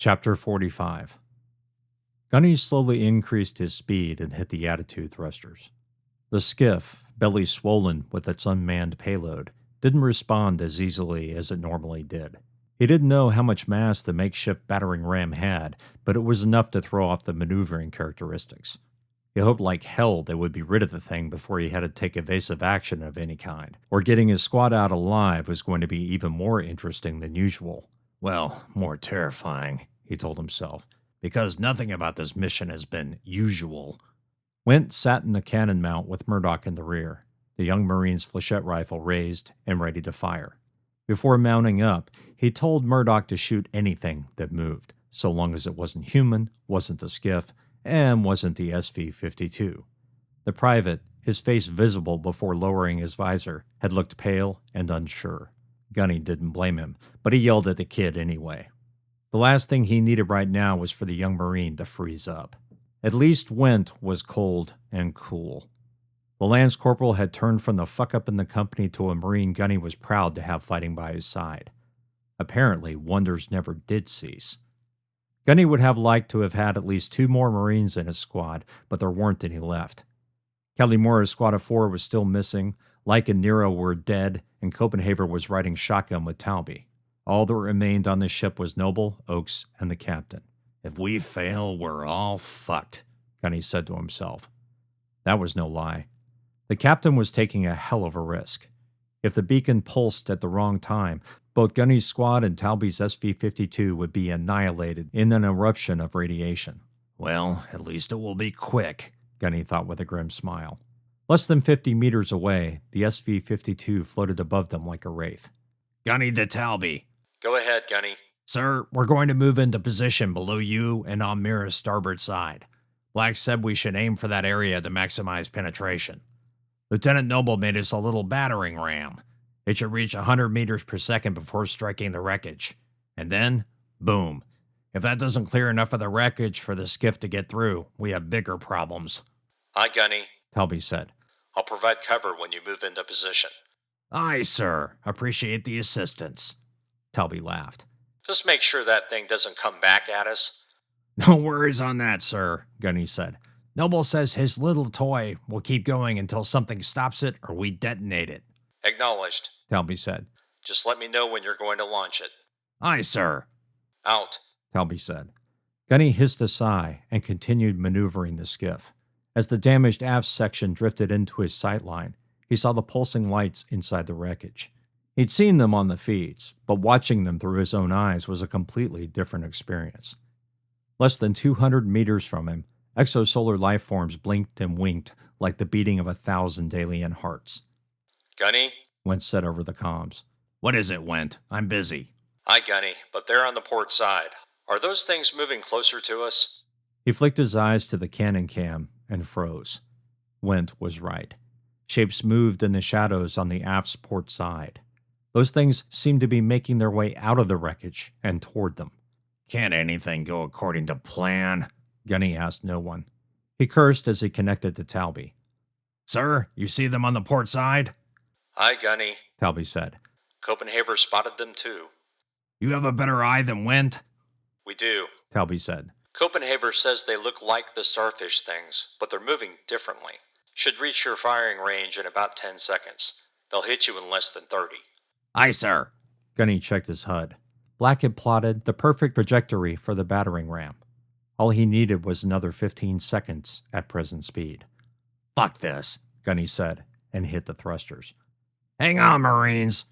Chapter 45. Gunny slowly increased his speed and hit the attitude thrusters. The skiff, belly swollen with its unmanned payload, didn't respond as easily as it normally did. He didn't know how much mass the makeshift battering ram had, but it was enough to throw off the maneuvering characteristics. He hoped like hell they would be rid of the thing before he had to take evasive action of any kind, or getting his squad out alive was going to be even more interesting than usual. Well, more terrifying, he told himself, because nothing about this mission has been usual. Went sat in the cannon mount with Murdoch in the rear, the young Marine's flechette rifle raised and ready to fire. Before mounting up, he told Murdoch to shoot anything that moved, so long as it wasn't human, wasn't the skiff, and wasn't the SV-52. The private, his face visible before lowering his visor, had looked pale and unsure. Gunny didn't blame him, but he yelled at the kid anyway. The last thing he needed right now was for the young Marine to freeze up. At least Went was cold and cool. The Lance Corporal had turned from the fuck-up in the company to a Marine Gunny was proud to have fighting by his side. Apparently, wonders never did cease. Gunny would have liked to have had at least 2 more Marines in his squad, but there weren't any left. Kelly Moore's squad of 4 was still missing, Lyke and Nero were dead, and Copenhagen was riding shotgun with Talby. All that remained on the ship was Noble, Oakes, and the captain. If we fail, we're all fucked, Gunny said to himself. That was no lie. The captain was taking a hell of a risk. If the beacon pulsed at the wrong time, both Gunny's squad and Talby's SV-52 would be annihilated in an eruption of radiation. Well, at least it will be quick, Gunny thought with a grim smile. Less than 50 meters away, the SV-52 floated above them like a wraith. Gunny to Talby. Go ahead, Gunny. Sir, we're going to move into position below you and on Mira's starboard side. Black said we should aim for that area to maximize penetration. Lieutenant Noble made us a little battering ram. It should reach 100 meters per second before striking the wreckage. And then, boom. If that doesn't clear enough of the wreckage for the skiff to get through, we have bigger problems. Aye, Gunny, Talby said. I'll provide cover when you move into position. Aye, sir. Appreciate the assistance. Talby laughed. Just make sure that thing doesn't come back at us. No worries on that, sir, Gunny said. Noble says his little toy will keep going until something stops it or we detonate it. Acknowledged, Talby said. Just let me know when you're going to launch it. Aye, sir. Out, Talby said. Gunny hissed a sigh and continued maneuvering the skiff. As the damaged aft section drifted into his sightline, he saw the pulsing lights inside the wreckage. He'd seen them on the feeds, but watching them through his own eyes was a completely different experience. Less than 200 meters from him, exosolar life forms blinked and winked like the beating of 1,000 alien hearts. Gunny? Went said over the comms. What is it, Went? I'm busy. Aye, Gunny, but they're on the port side. Are those things moving closer to us? He flicked his eyes to the cannon cam and froze. Went was right. Shapes moved in the shadows on the aft's port side. Those things seemed to be making their way out of the wreckage and toward them. Can't anything go according to plan? Gunny asked no one. He cursed as he connected to Talby. Sir, you see them on the port side? Aye, Gunny, Talby said. Copenhagen spotted them too. You have a better eye than Went? We do. Talby said. Copenhagen says they look like the Starfish things, but they're moving differently. Should reach your firing range in about 10 seconds. They'll hit you in less than 30. Aye, sir. Gunny checked his HUD. Black had plotted the perfect trajectory for the battering ram. All he needed was another 15 seconds at present speed. Fuck this, Gunny said, and hit the thrusters. Hang on, Marines!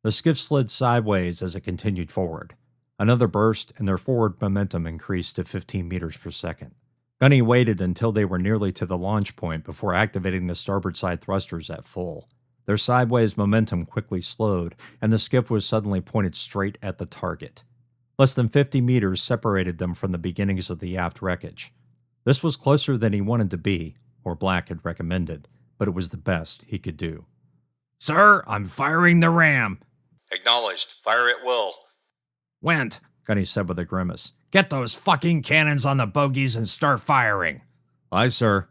The skiff slid sideways as it continued forward. Another burst, and their forward momentum increased to 15 meters per second. Gunny waited until they were nearly to the launch point before activating the starboard side thrusters at full. Their sideways momentum quickly slowed, and the skiff was suddenly pointed straight at the target. Less than 50 meters separated them from the beginnings of the aft wreckage. This was closer than he wanted to be, or Black had recommended, but it was the best he could do. Sir, I'm firing the ram. Acknowledged. Fire at will. Went, Gunny said with a grimace. Get those fucking cannons on the bogies and start firing. Aye, sir.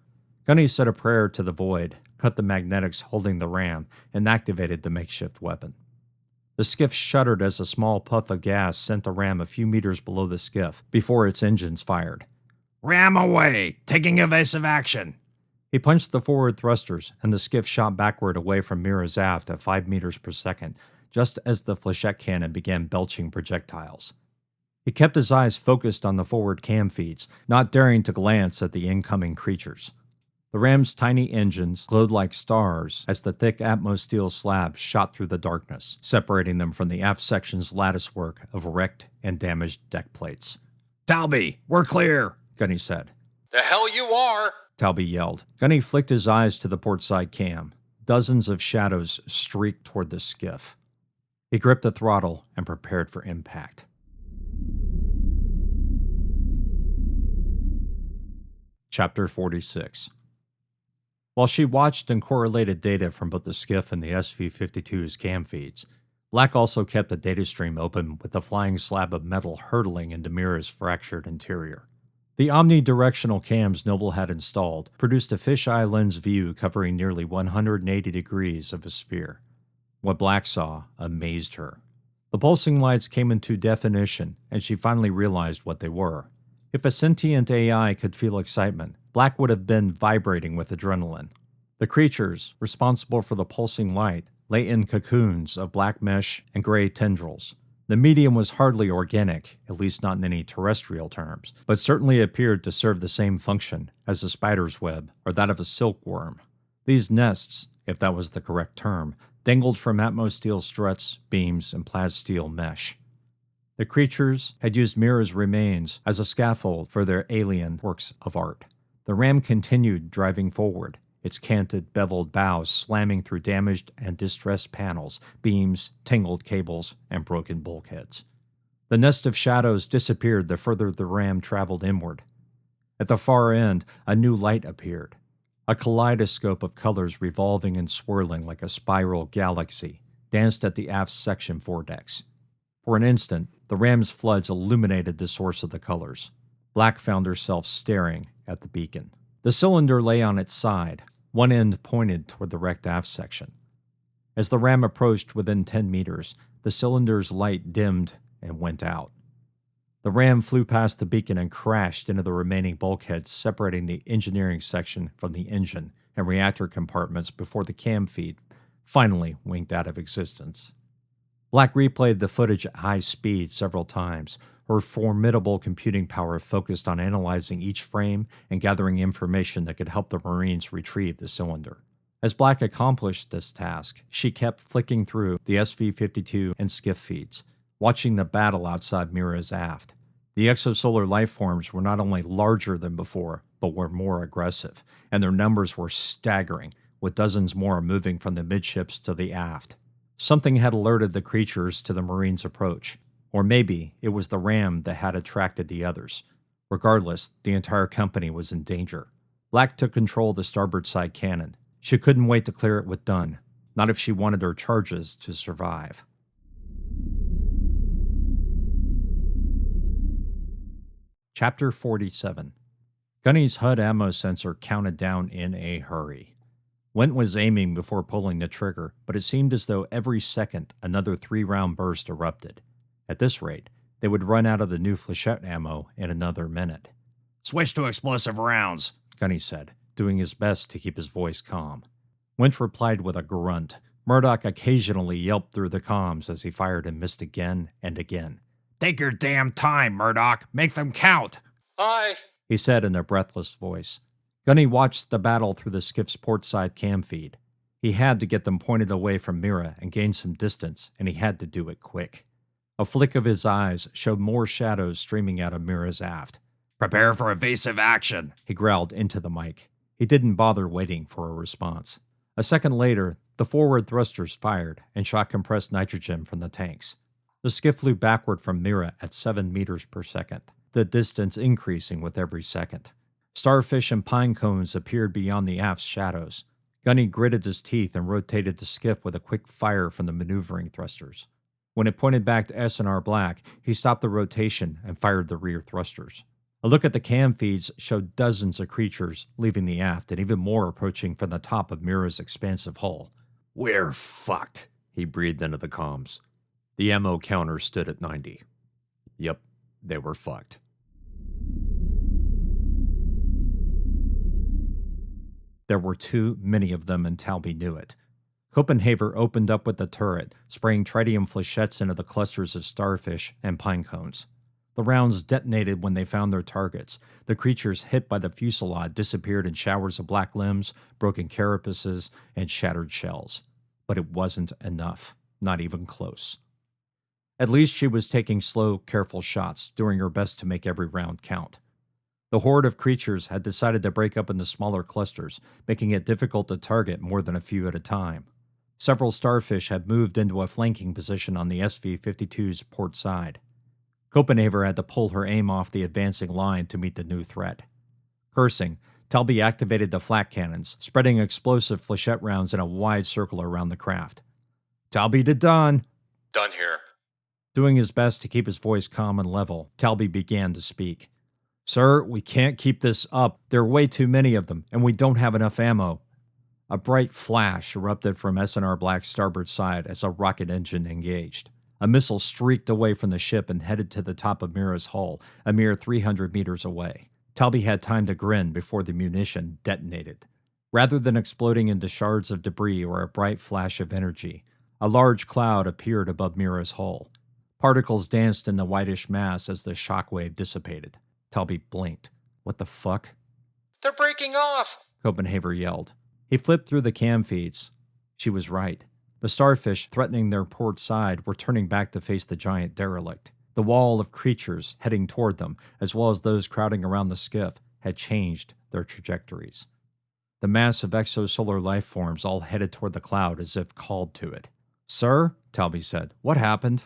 Gunny said a prayer to the void, cut the magnetics holding the ram, and activated the makeshift weapon. The skiff shuddered as a small puff of gas sent the ram a few meters below the skiff before its engines fired. "Ram away! Taking evasive action!" He punched the forward thrusters, and the skiff shot backward away from Mira's aft at 5 meters per second, just as the flechette cannon began belching projectiles. He kept his eyes focused on the forward cam feeds, not daring to glance at the incoming creatures. The ram's tiny engines glowed like stars as the thick Atmos steel slab shot through the darkness, separating them from the aft section's latticework of wrecked and damaged deck plates. "Talby, we're clear," Gunny said. The hell you are! Talby yelled. Gunny flicked his eyes to the portside cam. Dozens of shadows streaked toward the skiff. He gripped the throttle and prepared for impact. Chapter 46. While she watched and correlated data from both the skiff and the SV-52's cam feeds, Black also kept the data stream open with the flying slab of metal hurtling into Mira's fractured interior. The omnidirectional cams Noble had installed produced a fisheye lens view covering nearly 180 degrees of a sphere. What Black saw amazed her. The pulsing lights came into definition, and she finally realized what they were. If a sentient AI could feel excitement, Black would have been vibrating with adrenaline. The creatures, responsible for the pulsing light, lay in cocoons of black mesh and gray tendrils. The medium was hardly organic, at least not in any terrestrial terms, but certainly appeared to serve the same function as a spider's web or that of a silkworm. These nests, if that was the correct term, dangled from Atmos steel struts, beams, and plasteel mesh. The creatures had used Mira's remains as a scaffold for their alien works of art. The ram continued driving forward, its canted, beveled bows slamming through damaged and distressed panels, beams, tangled cables, and broken bulkheads. The nest of shadows disappeared the further the ram traveled inward. At the far end, a new light appeared, a kaleidoscope of colors revolving and swirling like a spiral galaxy, danced at the aft section foredecks. For an instant, the ram's floods illuminated the source of the colors. Black found herself staring at the beacon. The cylinder lay on its side, one end pointed toward the wrecked aft section. As the ram approached within 10 meters, the cylinder's light dimmed and went out. The ram flew past the beacon and crashed into the remaining bulkheads separating the engineering section from the engine and reactor compartments before the cam feed finally winked out of existence. Black replayed the footage at high speed several times, her formidable computing power focused on analyzing each frame and gathering information that could help the Marines retrieve the cylinder. As Black accomplished this task, she kept flicking through the SV-52 and skiff feeds, watching the battle outside Mira's aft. The exosolar lifeforms were not only larger than before, but were more aggressive, and their numbers were staggering, with dozens more moving from the midships to the aft. Something had alerted the creatures to the Marines' approach, or maybe it was the ram that had attracted the others. Regardless, the entire company was in danger. Black took control of the starboard side cannon. She couldn't wait to clear it with Dunn, not if she wanted her charges to survive. Chapter 47. Gunnys Hut ammo sensor counted down in a hurry. Went was aiming before pulling the trigger, but it seemed as though every second another 3-round burst erupted. At this rate, they would run out of the new flechette ammo in another minute. "Switch to explosive rounds," Gunny said, doing his best to keep his voice calm. Went replied with a grunt. Murdoch occasionally yelped through the comms as he fired and missed again and again. "Take your damn time, Murdoch! Make them count!" "Aye," he said in a breathless voice. Gunny watched the battle through the skiff's portside cam feed. He had to get them pointed away from Mira and gain some distance, and he had to do it quick. A flick of his eyes showed more shadows streaming out of Mira's aft. "Prepare for evasive action," he growled into the mic. He didn't bother waiting for a response. A second later, the forward thrusters fired and shot compressed nitrogen from the tanks. The skiff flew backward from Mira at 7 meters per second, the distance increasing with every second. Starfish and pine cones appeared beyond the aft's shadows. Gunny gritted his teeth and rotated the skiff with a quick fire from the maneuvering thrusters. When it pointed back to S&R Black, he stopped the rotation and fired the rear thrusters. A look at the cam feeds showed dozens of creatures leaving the aft and even more approaching from the top of Mira's expansive hull. "We're fucked," he breathed into the comms. The ammo counter stood at 90. Yep, they were fucked. There were too many of them, and Talby knew it. Copenhaver opened up with the turret, spraying tritium flechettes into the clusters of starfish and pine cones. The rounds detonated when they found their targets. The creatures hit by the fusillade disappeared in showers of black limbs, broken carapaces, and shattered shells. But it wasn't enough, not even close. At least she was taking slow, careful shots, doing her best to make every round count. The horde of creatures had decided to break up into smaller clusters, making it difficult to target more than a few at a time. Several starfish had moved into a flanking position on the SV-52's port side. Copenhaver had to pull her aim off the advancing line to meet the new threat. Cursing, Talby activated the flak cannons, spreading explosive flechette rounds in a wide circle around the craft. "Talby to done." Done here. Doing his best to keep his voice calm and level, Talby began to speak. "Sir, we can't keep this up. There are way too many of them, and we don't have enough ammo." A bright flash erupted from S&R Black's starboard side as a rocket engine engaged. A missile streaked away from the ship and headed to the top of Mira's hull, a mere 300 meters away. Talby had time to grin before the munition detonated. Rather than exploding into shards of debris or a bright flash of energy, a large cloud appeared above Mira's hull. Particles danced in the whitish mass as the shockwave dissipated. Talby blinked. What the fuck? "They're breaking off!" Copenhaver yelled. He flipped through the cam feeds. She was right. The starfish threatening their port side were turning back to face the giant derelict. The wall of creatures heading toward them, as well as those crowding around the skiff, had changed their trajectories. The mass of exosolar life forms all headed toward the cloud as if called to it. "Sir," Talby said, "what happened?"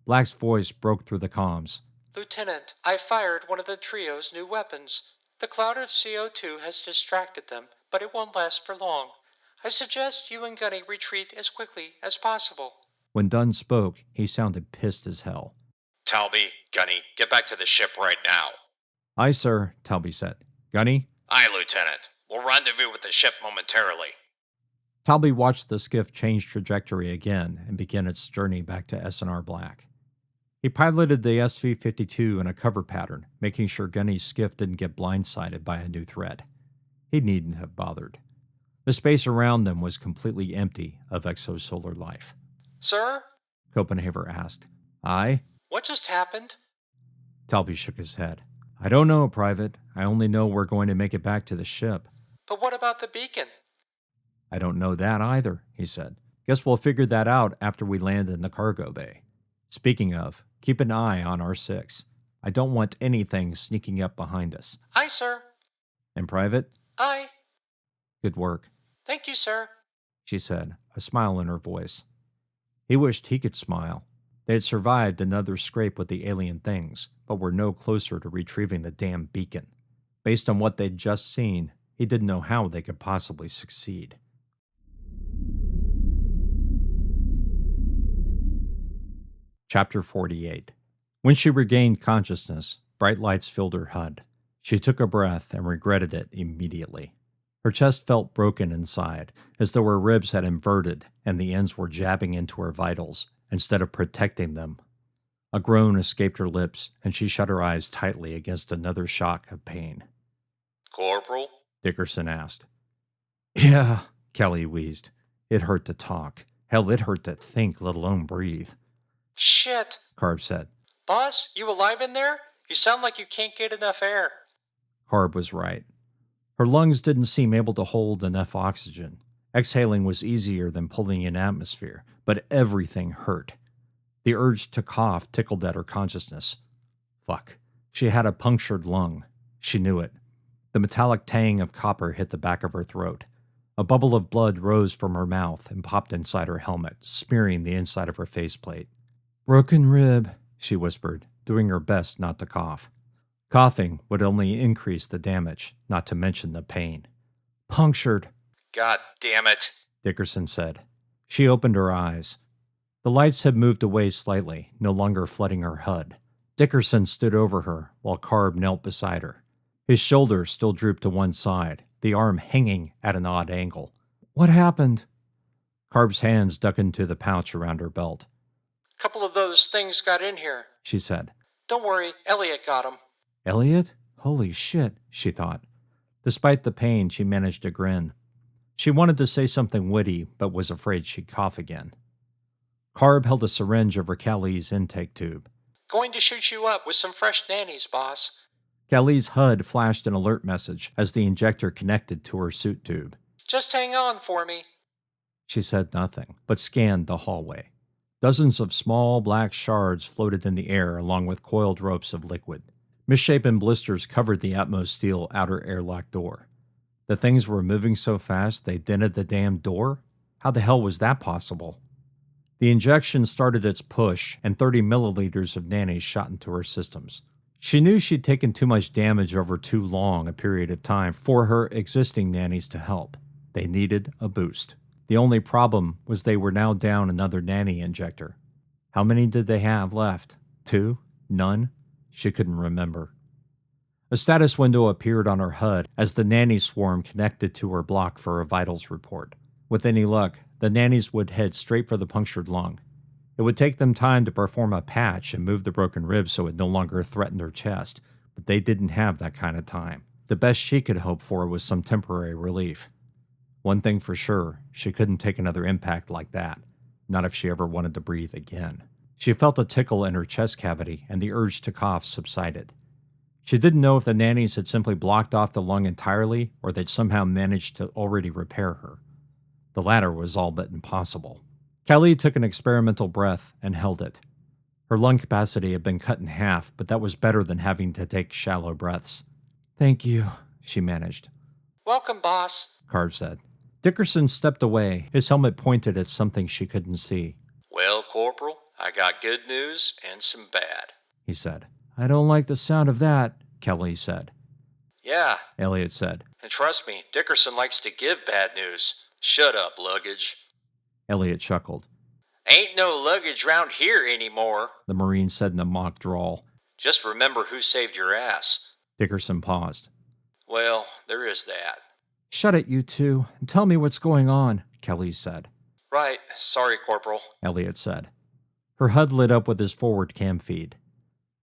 Black's voice broke through the comms. "Lieutenant, I fired one of the trio's new weapons. The cloud of CO2 has distracted them, but it won't last for long. I suggest you and Gunny retreat as quickly as possible." When Dunn spoke, he sounded pissed as hell. "Talby, Gunny, get back to the ship right now." "Aye, sir," Talby said. "Gunny?" "Aye, Lieutenant. We'll rendezvous with the ship momentarily." Talby watched the skiff change trajectory again and begin its journey back to S&R Black. He piloted the SV-52 in a cover pattern, making sure Gunny's skiff didn't get blindsided by a new threat. He needn't have bothered. The space around them was completely empty of exosolar life. "Sir?" Copenhaver asked. "Aye?" "What just happened?" Talby shook his head. "I don't know, Private. I only know we're going to make it back to the ship." "But what about the beacon?" "I don't know that either," he said. "Guess we'll figure that out after we land in the cargo bay. Speaking of, keep an eye on R6. I don't want anything sneaking up behind us." "Aye, sir." "And Private?" "Aye." "Good work," "Thank you, sir." she said, a smile in her voice. He wished he could smile. They had survived another scrape with the alien things, but were no closer to retrieving the damn beacon. Based on what they'd just seen, he didn't know how they could possibly succeed. Chapter 48. When she regained consciousness, bright lights filled her HUD. She took a breath and regretted it immediately. Her chest felt broken inside, as though her ribs had inverted and the ends were jabbing into her vitals instead of protecting them. A groan escaped her lips, and she shut her eyes tightly against another shock of pain. "Corporal?" Dickerson asked. "Yeah," Kelly wheezed. It hurt to talk. Hell, it hurt to think, let alone breathe. "Shit," Carb said. "Boss, you alive in there? You sound like you can't get enough air." Carb was right. Her lungs didn't seem able to hold enough oxygen. Exhaling was easier than pulling in atmosphere, but everything hurt. The urge to cough tickled at her consciousness. Fuck. She had a punctured lung. She knew it. The metallic tang of copper hit the back of her throat. A bubble of blood rose from her mouth and popped inside her helmet, smearing the inside of her faceplate. "Broken rib," she whispered, doing her best not to cough. Coughing would only increase the damage, not to mention the pain. "Punctured," "God damn it," Dickerson said. She opened her eyes. The lights had moved away slightly, no longer flooding her HUD. Dickerson stood over her, while Carb knelt beside her. His shoulder still drooped to one side, the arm hanging at an odd angle. "What happened?" Carb's hands dug into the pouch around her belt. Couple of those things got in here, she said. Don't worry, Elliot got 'em. Elliot? Holy shit, she thought. Despite the pain, she managed to grin. She wanted to say something witty, but was afraid she'd cough again. Carb held a syringe over Callie's intake tube. Going to shoot you up with some fresh nannies, boss. Callie's HUD flashed an alert message as the injector connected to her suit tube. Just hang on for me. She said nothing, but scanned the hallway. Dozens of small black shards floated in the air along with coiled ropes of liquid. Misshapen blisters covered the Atmos steel outer airlock door. The things were moving so fast they dented the damn door? How the hell was that possible? The injection started its push, and 30 milliliters of nannies shot into her systems. She knew she'd taken too much damage over too long a period of time for her existing nannies to help. They needed a boost. The only problem was they were now down another nanny injector. How many did they have left? 2? None? She couldn't remember. A status window appeared on her HUD as the nanny swarm connected to her block for a vitals report. With any luck, the nannies would head straight for the punctured lung. It would take them time to perform a patch and move the broken ribs so it no longer threatened her chest, but they didn't have that kind of time. The best she could hope for was some temporary relief. One thing for sure, she couldn't take another impact like that, not if she ever wanted to breathe again. She felt a tickle in her chest cavity, and the urge to cough subsided. She didn't know if the nannies had simply blocked off the lung entirely or they'd somehow managed to already repair her. The latter was all but impossible. Callie took an experimental breath and held it. Her lung capacity had been cut in half, but that was better than having to take shallow breaths. "Thank you," she managed. Welcome, boss, Carb said. Dickerson stepped away, his helmet pointed at something she couldn't see. Well, Corporal, I got good news and some bad, he said. "I don't like the sound of that," Kelly said. Yeah, Elliot said. And trust me, Dickerson likes to give bad news. Shut up, luggage. Elliot chuckled. Ain't no luggage round here anymore, the Marine said in a mock drawl. Just remember who saved your ass. Dickerson paused. Well, there is that. "Shut it, you two, and tell me what's going on," Kelly said. Right, sorry, Corporal, Elliot said. Her HUD lit up with his forward cam feed.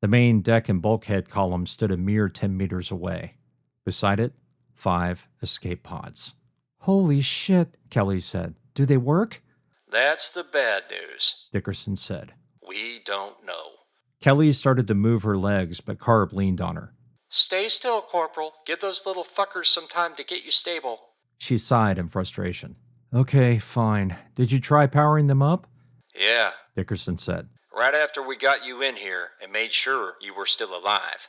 The main deck and bulkhead column stood a mere 10 meters away. Beside it, 5 escape pods. "Holy shit," Kelly said. "Do they work?" That's the bad news, Dickerson said. We don't know. Kelly started to move her legs, but Carb leaned on her. Stay still, Corporal. Give those little fuckers some time to get you stable. She sighed in frustration. "Okay, fine. Did you try powering them up?" Yeah, Dickerson said. right after we got you in here and made sure you were still alive.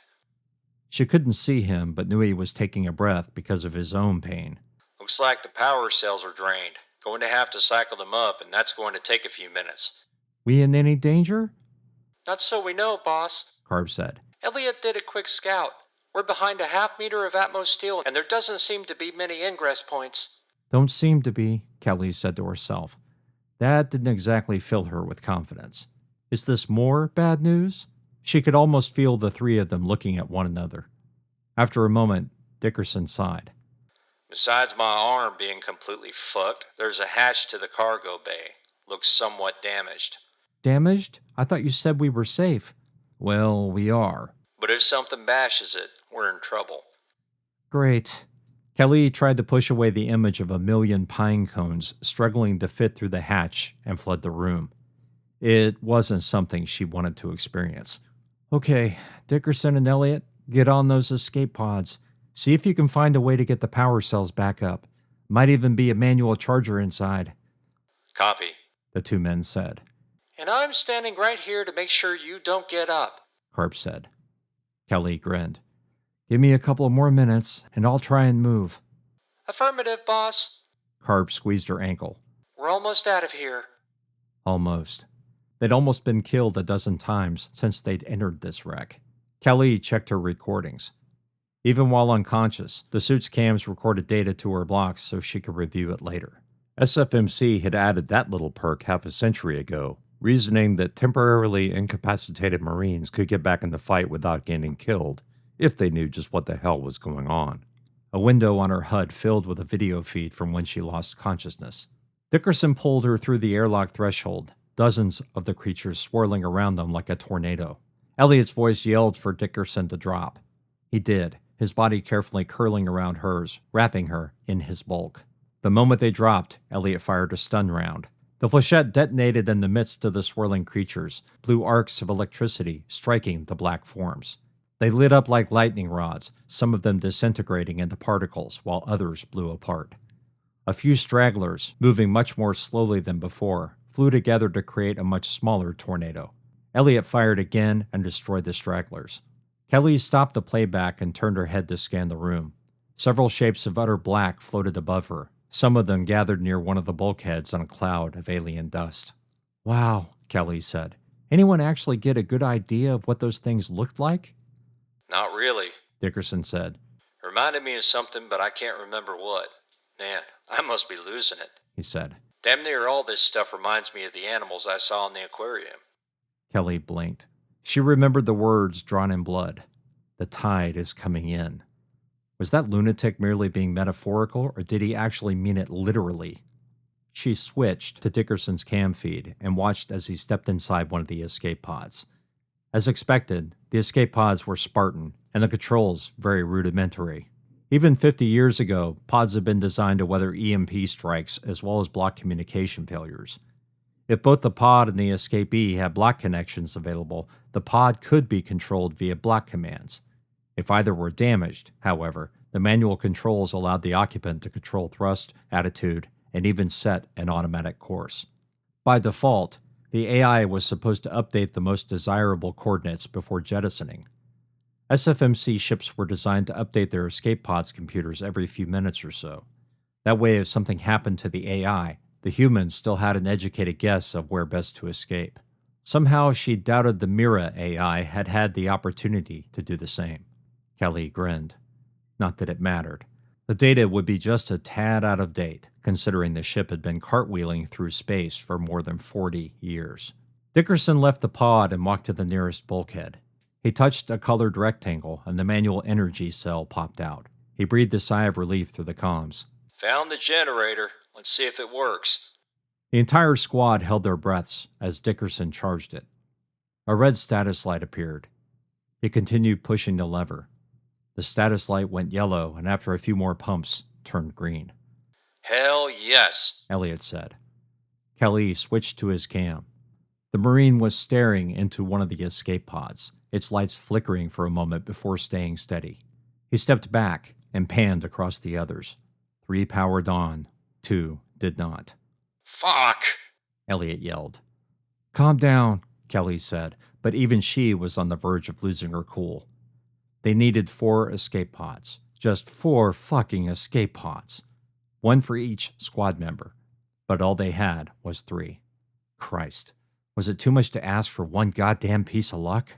She couldn't see him, but knew he was taking a breath because of his own pain. Looks like the power cells are drained. Going to have to cycle them up, and that's going to take a few minutes. "We in any danger?" Not so we know, boss. Carb said. Elliot did a quick scout. We're behind a half-meter of Atmos steel, and there doesn't seem to be many ingress points. "Don't seem to be," Kelly said to herself. That didn't exactly fill her with confidence. Is this more bad news? She could almost feel the three of them looking at one another. After a moment, Dickerson sighed. Besides my arm being completely fucked, there's a hatch to the cargo bay. Looks somewhat damaged. "Damaged? I thought you said we were safe." "Well, we are." But if something bashes it, we're in trouble. "Great." Kelly tried to push away the image of a million pine cones struggling to fit through the hatch and flood the room. It wasn't something she wanted to experience. "Okay, Dickerson and Elliot, get on those escape pods. See if you can find a way to get the power cells back up. Might even be a manual charger inside." Copy, the two men said. And I'm standing right here to make sure you don't get up. Carp said. Kelly grinned. "Give me a couple of more minutes, and I'll try and move." Affirmative, boss. Carp squeezed her ankle. We're almost out of here. Almost. They'd almost been killed a dozen times since they'd entered this wreck. Kelly checked her recordings. Even while unconscious, the suit's cams recorded data to her blocks so she could review it later. SFMC had added that little perk half a century ago, reasoning that temporarily incapacitated Marines could get back in the fight without getting killed, if they knew just what the hell was going on. A window on her HUD filled with a video feed from when she lost consciousness. Dickerson pulled her through the airlock threshold, dozens of the creatures swirling around them like a tornado. Elliot's voice yelled for Dickerson to drop. He did, his body carefully curling around hers, wrapping her in his bulk. The moment they dropped, Elliot fired a stun round. The flechette detonated in the midst of the swirling creatures, blue arcs of electricity striking the black forms. They lit up like lightning rods, some of them disintegrating into particles while others blew apart. A few stragglers, moving much more slowly than before, flew together to create a much smaller tornado. Elliot fired again and destroyed the stragglers. Kelly stopped the playback and turned her head to scan the room. Several shapes of utter black floated above her, some of them gathered near one of the bulkheads on a cloud of alien dust. "Wow," Kelly said. "Anyone actually get a good idea of what those things looked like?" "Not really," Dickerson said. "Reminded me of something, but I can't remember what. Man, I must be losing it," he said. "Damn near all this stuff reminds me of the animals I saw in the aquarium." Kelly blinked. She remembered the words drawn in blood. "The tide is coming in." Was that lunatic merely being metaphorical, or did he actually mean it literally? She switched to Dickerson's cam feed and watched as he stepped inside one of the escape pods. As expected, the escape pods were Spartan, and the controls very rudimentary. Even 50 years ago, pods had been designed to weather EMP strikes as well as block communication failures. If both the pod and the escapee had block connections available, the pod could be controlled via block commands. If either were damaged, however, the manual controls allowed the occupant to control thrust, attitude, and even set an automatic course. By default, the AI was supposed to update the most desirable coordinates before jettisoning. SFMC ships were designed to update their escape pods computers every few minutes or so. That way, if something happened to the AI, the humans still had an educated guess of where best to escape. Somehow, she doubted the Mira AI had had the opportunity to do the same. Kelly grinned. Not that it mattered. The data would be just a tad out of date, considering the ship had been cartwheeling through space for more than 40 years. Dickerson left the pod and walked to the nearest bulkhead. He touched a colored rectangle, and the manual energy cell popped out. He breathed a sigh of relief through the comms. "Found the generator. Let's see if it works." The entire squad held their breaths as Dickerson charged it. A red status light appeared. He continued pushing the lever. The status light went yellow, and after a few more pumps, turned green. "Hell yes," Elliot said. Kelly switched to his cam. The Marine was staring into one of the escape pods, its lights flickering for a moment before staying steady. He stepped back and panned across the others. 3 powered on, 2 did not. "Fuck," Elliot yelled. "Calm down," Kelly said, but even she was on the verge of losing her cool. They needed 4 escape pods. Just 4 fucking escape pods. 1 for each squad member. But all they had was 3. Christ. Was it too much to ask for one goddamn piece of luck?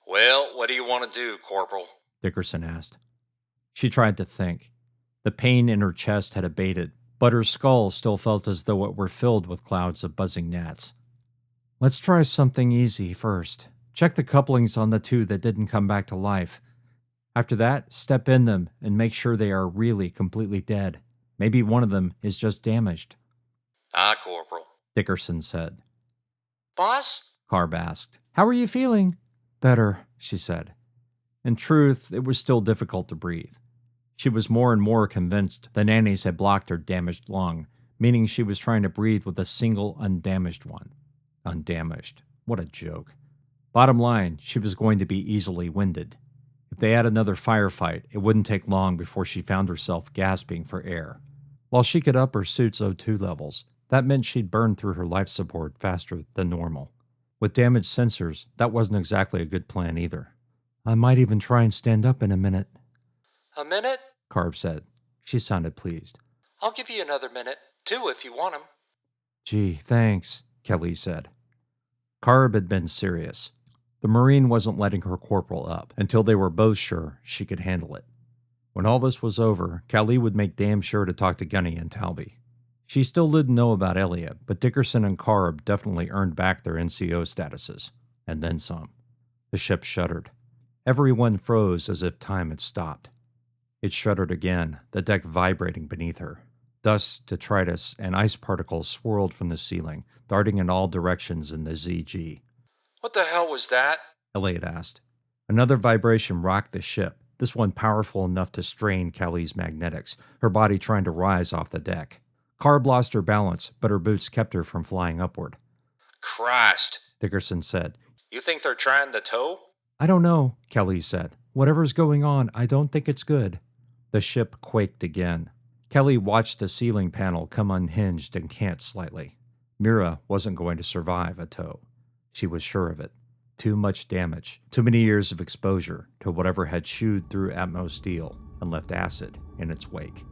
"Well, what do you want to do, Corporal?" Dickerson asked. She tried to think. The pain in her chest had abated, but her skull still felt as though it were filled with clouds of buzzing gnats. "Let's try something easy first. Check the couplings on the 2 that didn't come back to life. After that, step in them and make sure they are really completely dead. Maybe one of them is just damaged." "Ah, Corporal," Dickerson said. "Boss?" Carb asked. "How are you feeling?" "Better," she said. In truth, it was still difficult to breathe. She was more and more convinced the nannies had blocked her damaged lung, meaning she was trying to breathe with a single undamaged one. Undamaged. What a joke. Bottom line, she was going to be easily winded. If they had another firefight, it wouldn't take long before she found herself gasping for air. While she could up her suit's O2 levels, that meant she'd burn through her life support faster than normal. With damaged sensors, that wasn't exactly a good plan either. "I might even try and stand up in a minute," "A minute?" Carb said. She sounded pleased. "I'll give you another minute. 2 if you want 'em." "Gee, thanks," Kelly said. Carb had been serious. The Marine wasn't letting her corporal up until they were both sure she could handle it. When all this was over, Kelly would make damn sure to talk to Gunny and Talby. She still didn't know about Elliot, but Dickerson and Carb definitely earned back their NCO statuses, and then some. The ship shuddered. Everyone froze as if time had stopped. It shuddered again, the deck vibrating beneath her. Dust, detritus, and ice particles swirled from the ceiling, darting in all directions in the ZG. What the hell was that? Elliot asked. Another vibration rocked the ship, this one powerful enough to strain Callie's magnetics, her body trying to rise off the deck. Carb lost her balance, but her boots kept her from flying upward. Christ, Dickerson said. You think they're trying to tow? I don't know, Kelly said. Whatever's going on, I don't think it's good. The ship quaked again. Kelly watched the ceiling panel come unhinged and cant slightly. Mira wasn't going to survive a tow. She was sure of it. Too much damage, too many years of exposure to whatever had chewed through Atmos steel and left acid in its wake.